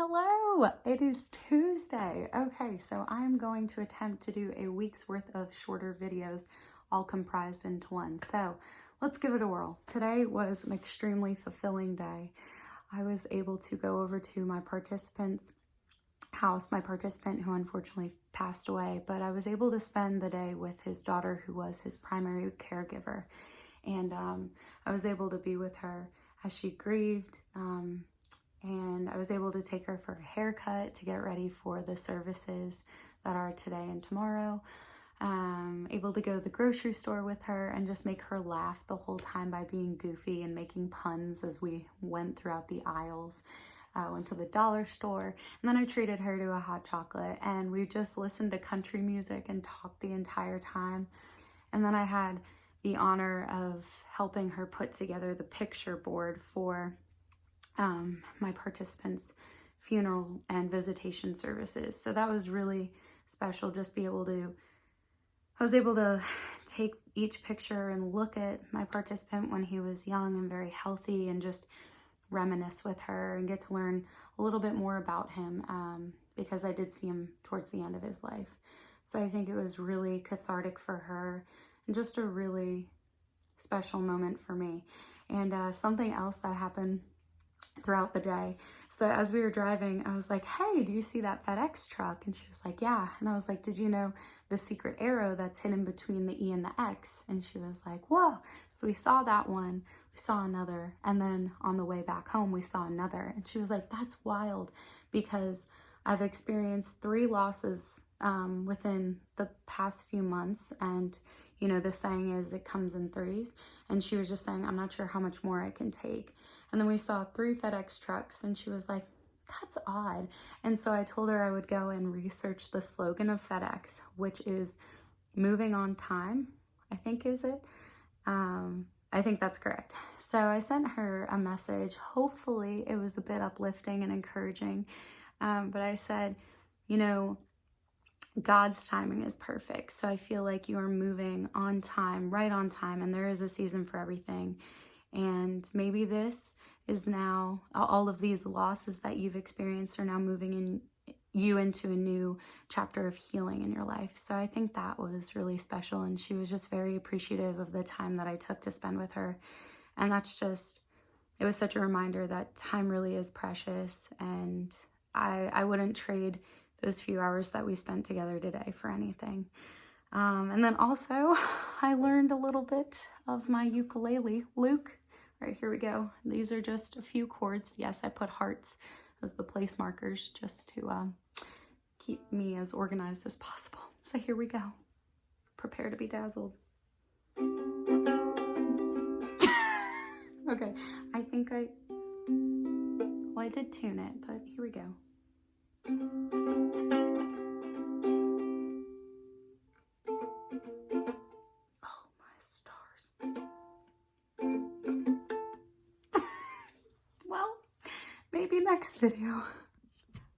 Hello, it is Tuesday. Okay, so I'm going to attempt to do a week's worth of shorter videos all comprised into one. So let's give it a whirl. Today was an extremely fulfilling day. I was able to go over to my participant's house, my participant who unfortunately passed away, but I was able to spend the day with his daughter who was his primary caregiver. And I was able to be with her as she grieved. And I was able to take her for a haircut to get ready for the services that are today and tomorrow. Able to go to the grocery store with her and just make her laugh the whole time by being goofy and making puns as we went throughout the aisles. Went to the dollar store, and then I treated her to a hot chocolate, and we just listened to country music and talked the entire time. And then I had the honor of helping her put together the picture board for my participants' funeral and visitation services. So that was really special, just be able to, I was able to take each picture and look at my participant when he was young and very healthy and just reminisce with her and get to learn a little bit more about him because I did see him towards the end of his life. So I think it was really cathartic for her and just a really special moment for me. And something else that happened throughout the day. So as we were driving, I was like, hey, do you see that FedEx truck? And she was like, yeah. And I was like, did you know the secret arrow that's hidden between the E and the X? And she was like, whoa. So we saw that one, we saw another, and then on the way back home, we saw another. And she was like, that's wild because I've experienced 3 losses within the past few months. And you know, the saying is it comes in 3s. And she was just saying, I'm not sure how much more I can take. And then we saw 3 FedEx trucks and she was like, that's odd. And so I told her I would go and research the slogan of FedEx, which is moving on time, I think is it. I think that's correct. So I sent her a message. Hopefully it was a bit uplifting and encouraging. But I said, you know, God's timing is perfect. So I feel like you are moving on time, right on time, and there is a season for everything. And maybe this is now, all of these losses that you've experienced are now moving into a new chapter of healing in your life. So I think that was really special. And she was just very appreciative of the time that I took to spend with her. And that's just, it was such a reminder that time really is precious. And I wouldn't trade those few hours that we spent together today for anything. And then also, I learned a little bit of my ukulele. Luke, right, here we go. These are just a few chords. Yes, I put hearts as the place markers just to keep me as organized as possible. So here we go. Prepare to be dazzled. Okay, I think I did tune it, but here we go. Oh, my stars. Well, maybe next video.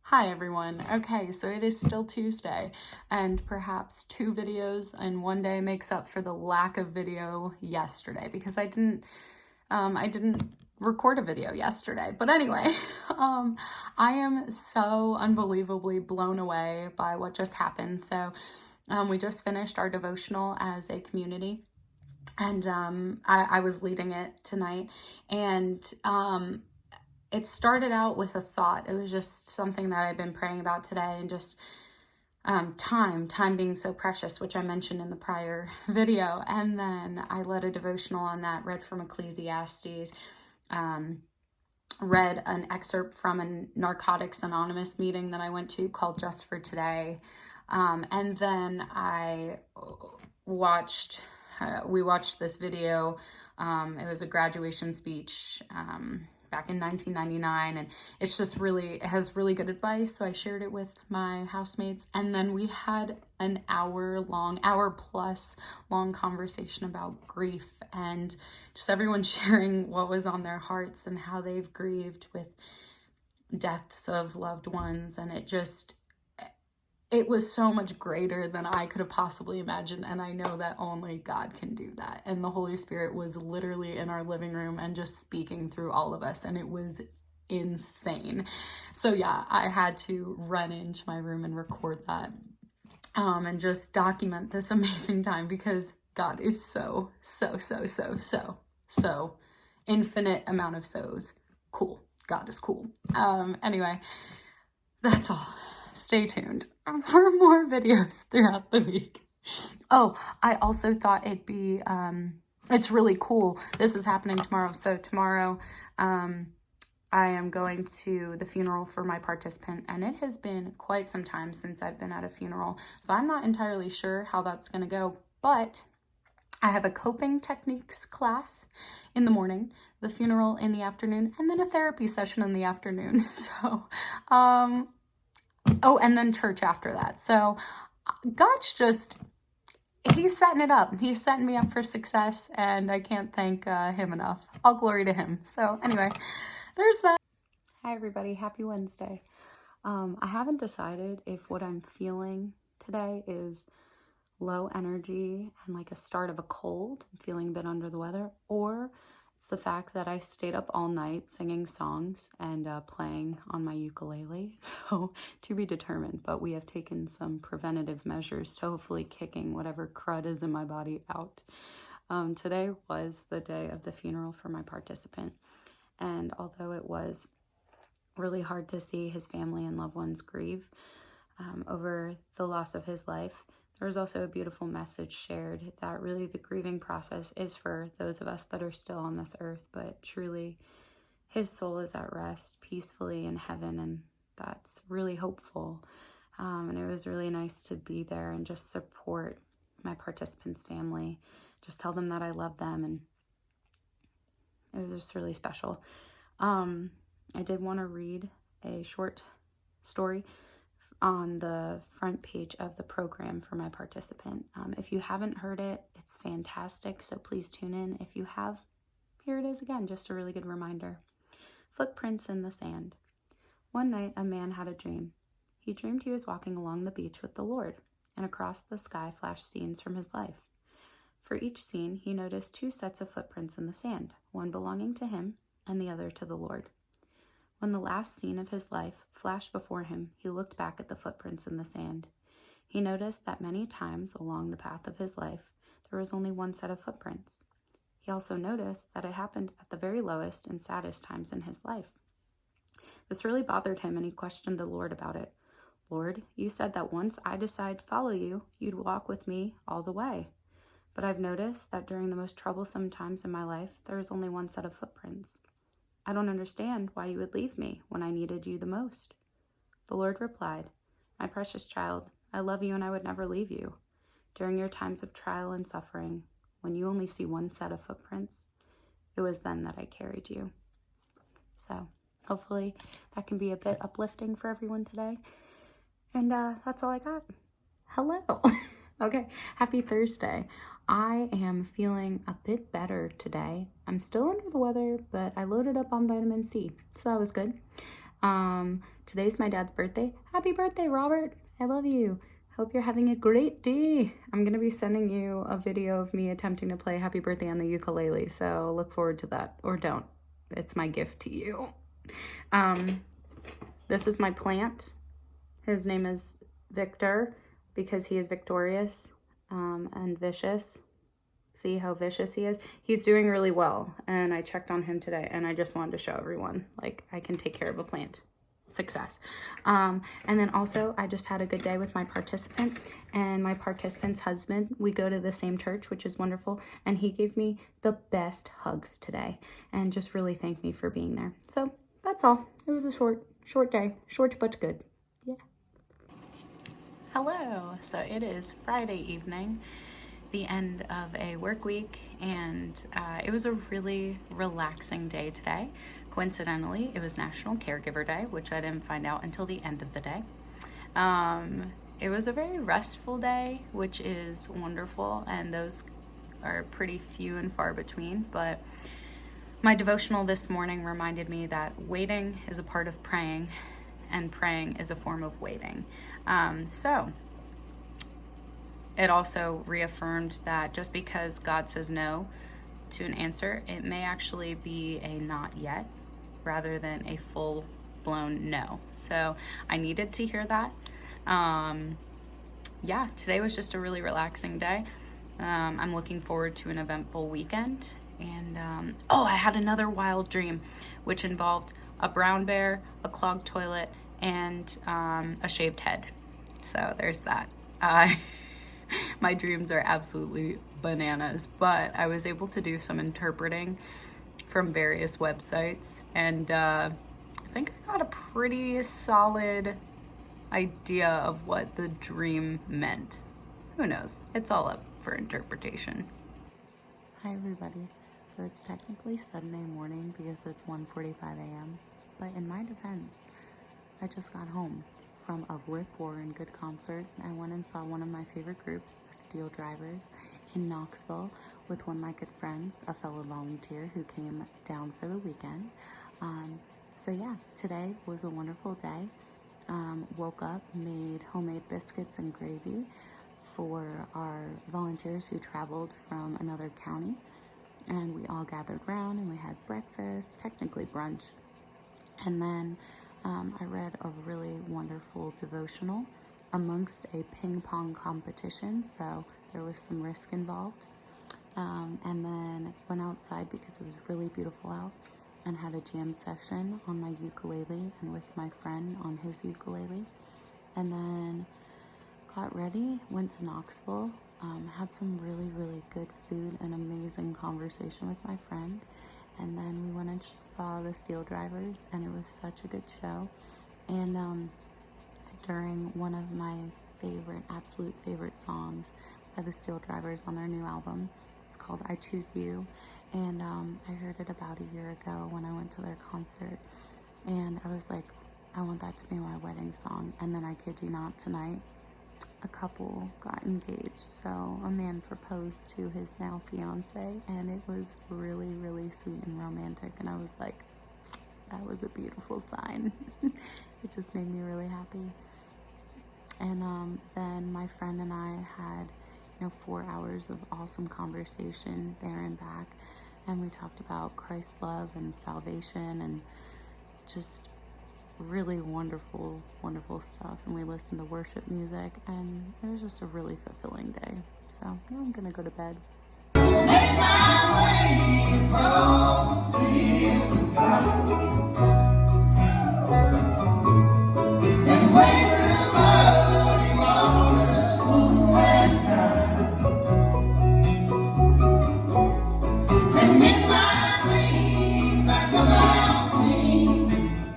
Hi everyone. Okay, so it is still Tuesday, and perhaps 2 videos in one day makes up for the lack of video yesterday because I didn't record a video yesterday. But anyway, I am so unbelievably blown away by what just happened. So we just finished our devotional as a community, and I was leading it tonight, and it started out with a thought. It was just something that I've been praying about today, and just time being so precious, which I mentioned in the prior video. And then I led a devotional on that, read from Ecclesiastes, read an excerpt from a Narcotics Anonymous meeting that I went to called Just for Today. And then we watched this video. It was a graduation speech back in 1999, and it's just it has really good advice. So I shared it with my housemates, and then we had an hour plus long conversation about grief, and just everyone sharing what was on their hearts and how they've grieved with deaths of loved ones. And it was so much greater than I could have possibly imagined. And I know that only God can do that. And the Holy Spirit was literally in our living room and just speaking through all of us. And it was insane. So yeah, I had to run into my room and record that and just document this amazing time, because God is so infinite amount of so's cool. God is cool. Anyway, that's all. Stay tuned for more videos throughout the week. Oh, I also thought it'd be, it's really cool. This is happening tomorrow. So tomorrow, I am going to the funeral for my participant, and it has been quite some time since I've been at a funeral. So I'm not entirely sure how that's going to go, but I have a coping techniques class in the morning, the funeral in the afternoon, and then a therapy session in the afternoon. So, oh, and then church after that. So God's just, he's setting it up. He's setting me up for success, and I can't thank him enough. All glory to him. So anyway, there's that. Hi everybody, happy Wednesday. I haven't decided if what I'm feeling today is low energy and like a start of a cold, I'm feeling a bit under the weather, or it's the fact that I stayed up all night singing songs and playing on my ukulele. So to be determined, but we have taken some preventative measures to hopefully kicking whatever crud is in my body out. Today was the day of the funeral for my participant. And although it was really hard to see his family and loved ones grieve over the loss of his life, there was also a beautiful message shared that really the grieving process is for those of us that are still on this earth, but truly his soul is at rest peacefully in heaven, and that's really hopeful. And it was really nice to be there and just support my participants' family, just tell them that I love them, and it was just really special. I did want to read a short story on the front page of the program for my participant. If you haven't heard it, it's fantastic, so please tune in. If you have, here it is again, just a really good reminder. Footprints in the sand. One night, a man had a dream. He dreamed he was walking along the beach with the Lord, and across the sky flashed scenes from his life. For each scene, he noticed two sets of footprints in the sand, one belonging to him and the other to the Lord. When the last scene of his life flashed before him, he looked back at the footprints in the sand. He noticed that many times along the path of his life, there was only one set of footprints. He also noticed that it happened at the very lowest and saddest times in his life. This really bothered him, and he questioned the Lord about it. Lord, you said that once I decide to follow you, you'd walk with me all the way. But I've noticed that during the most troublesome times in my life, there is only one set of footprints. I don't understand why you would leave me when I needed you the most. The Lord replied, My precious child, I love you and I would never leave you. During your times of trial and suffering, when you only see one set of footprints, it was then that I carried you. So hopefully that can be a bit uplifting for everyone today. And that's all I got. Hello. Okay, happy Thursday. I am feeling a bit better today. I'm still under the weather, but I loaded up on vitamin C, so that was good. Today's my dad's birthday. Happy birthday, Robert. I love you. Hope you're having a great day. I'm going to be sending you a video of me attempting to play Happy Birthday on the ukulele, so look forward to that. Or don't. It's my gift to you. This is my plant. His name is Victor because he is victorious and vicious. See how vicious he is? He's doing really well, and I checked on him today, and I just wanted to show everyone, like, I can take care of a plant. Success. And then also, I just had a good day with my participant and my participant's husband. We go to the same church, which is wonderful, and he gave me the best hugs today and just really thanked me for being there. So that's all. It was a short day. Short but good. Yeah. Hello. So it is Friday evening, the end of a work week, and it was a really relaxing day today. Coincidentally, it was National Caregiver Day, which I didn't find out until the end of the day. It was a very restful day, which is wonderful, and those are pretty few and far between, but my devotional this morning reminded me that waiting is a part of praying, and praying is a form of waiting. So it also reaffirmed that just because God says no to an answer, it may actually be a not yet. rather than a full-blown no. So I needed to hear that. Yeah, today was just a really relaxing day. I'm looking forward to an eventful weekend. And oh, I had another wild dream, which involved a brown bear, a clogged toilet, and a shaved head. So there's that. My dreams are absolutely bananas, but I was able to do some interpreting from various websites, and I think I got a pretty solid idea of what the dream meant. Who knows? It's all up for interpretation. Hi everybody. So it's technically Sunday morning because it's 1:45 a.m. But in my defense, I just got home from a rip roaring good concert. I went and saw one of my favorite groups, the Steel Drivers, in Knoxville with one of my good friends, a fellow volunteer who came down for the weekend. So yeah, today was a wonderful day. Woke up, made homemade biscuits and gravy for our volunteers who traveled from another county. And we all gathered around and we had breakfast, technically brunch. And then I read a really wonderful devotional amongst a ping pong competition, so there was some risk involved. And then went outside because it was really beautiful out and had a jam session on my ukulele and with my friend on his ukulele. And then got ready, went to Knoxville, had some really, really good food and amazing conversation with my friend. And then we went and saw the Steel Drivers, and it was such a good show. And during one of my absolute favorite songs by the Steel Drivers on their new album, it's called I Choose You. And I heard it about a year ago when I went to their concert. And I was like, I want that to be my wedding song. And then I kid you not, tonight, a couple got engaged. So a man proposed to his now fiance, and it was really, really sweet and romantic. And I was like, that was a beautiful sign. It just made me really happy. And then my friend and I had, 4 hours of awesome conversation there and back. And we talked about Christ's love and salvation and just really wonderful, wonderful stuff. And we listened to worship music, and it was just a really fulfilling day. So now I'm gonna go to bed. Make my way across the field of God, and wade through muddy waters one last time. And in my dreams I come out clean.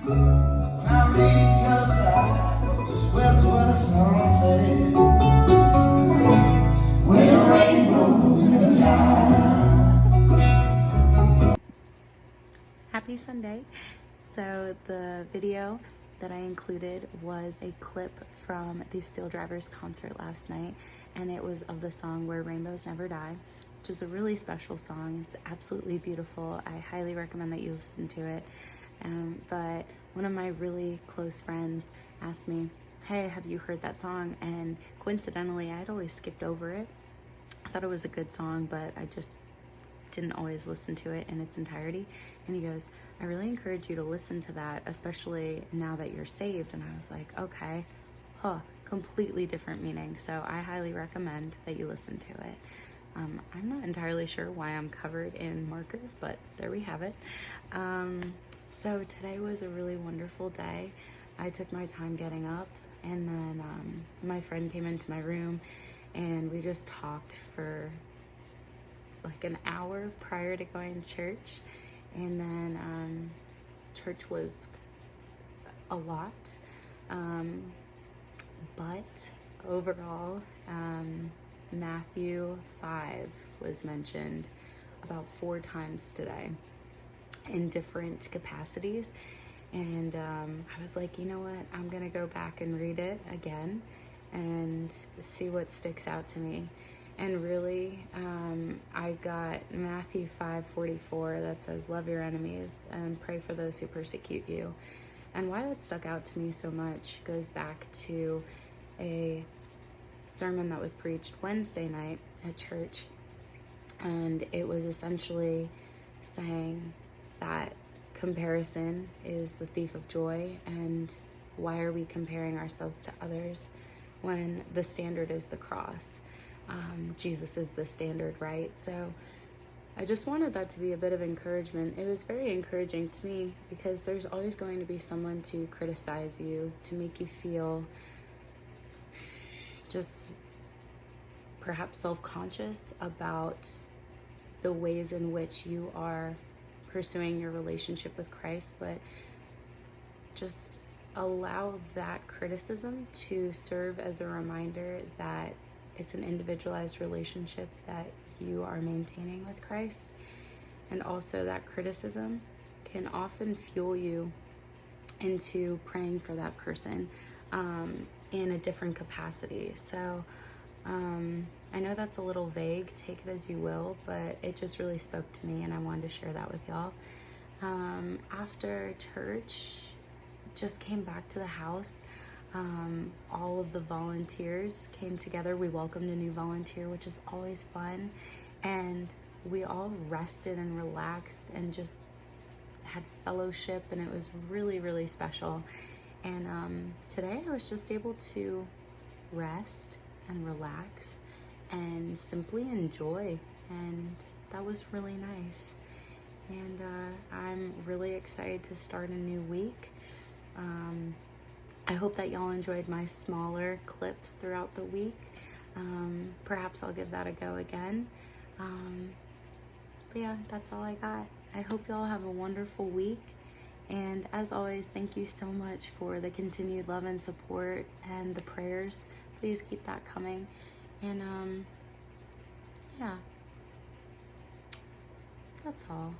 When I reach the other side, just west where the sun sets, where rainbows never die. Happy Sunday. So the video that I included was a clip from the Steel Drivers concert last night, and it was of the song Where Rainbows Never Die, which is a really special song. It's absolutely beautiful. I highly recommend that you listen to it. But one of my really close friends asked me, hey, have you heard that song? And coincidentally, I had always skipped over it. I thought it was a good song, but I just didn't always listen to it in its entirety. And he goes, I really encourage you to listen to that, especially now that you're saved. And I was like, okay, completely different meaning. So I highly recommend that you listen to it. I'm not entirely sure why I'm covered in marker, but there we have it. So today was a really wonderful day. I took my time getting up, and then my friend came into my room, and we just talked for like an hour prior to going to church. And then church was a lot, but overall, Matthew 5 was mentioned about 4 times today in different capacities. And I was like, you know what, I'm gonna go back and read it again and see what sticks out to me. And really, I got Matthew 5:44 that says, love your enemies and pray for those who persecute you. And why that stuck out to me so much goes back to a sermon that was preached Wednesday night at church. And it was essentially saying that comparison is the thief of joy, and why are we comparing ourselves to others when the standard is the cross? Jesus is the standard, right? So I just wanted that to be a bit of encouragement. It was very encouraging to me because there's always going to be someone to criticize you, to make you feel just perhaps self-conscious about the ways in which you are pursuing your relationship with Christ, but just allow that criticism to serve as a reminder that it's an individualized relationship that you are maintaining with Christ. And also that criticism can often fuel you into praying for that person in a different capacity. So I know that's a little vague, take it as you will, but it just really spoke to me and I wanted to share that with y'all. After church, just came back to the house. All of the volunteers came together. We welcomed a new volunteer, which is always fun. And we all rested and relaxed and just had fellowship, and it was really, really special. And today I was just able to rest and relax and simply enjoy, and that was really nice. And I'm really excited to start a new week. I hope that y'all enjoyed my smaller clips throughout the week. Perhaps I'll give that a go again. But yeah, that's all I got. I hope y'all have a wonderful week. And as always, thank you so much for the continued love and support and the prayers. Please keep that coming. And yeah, that's all.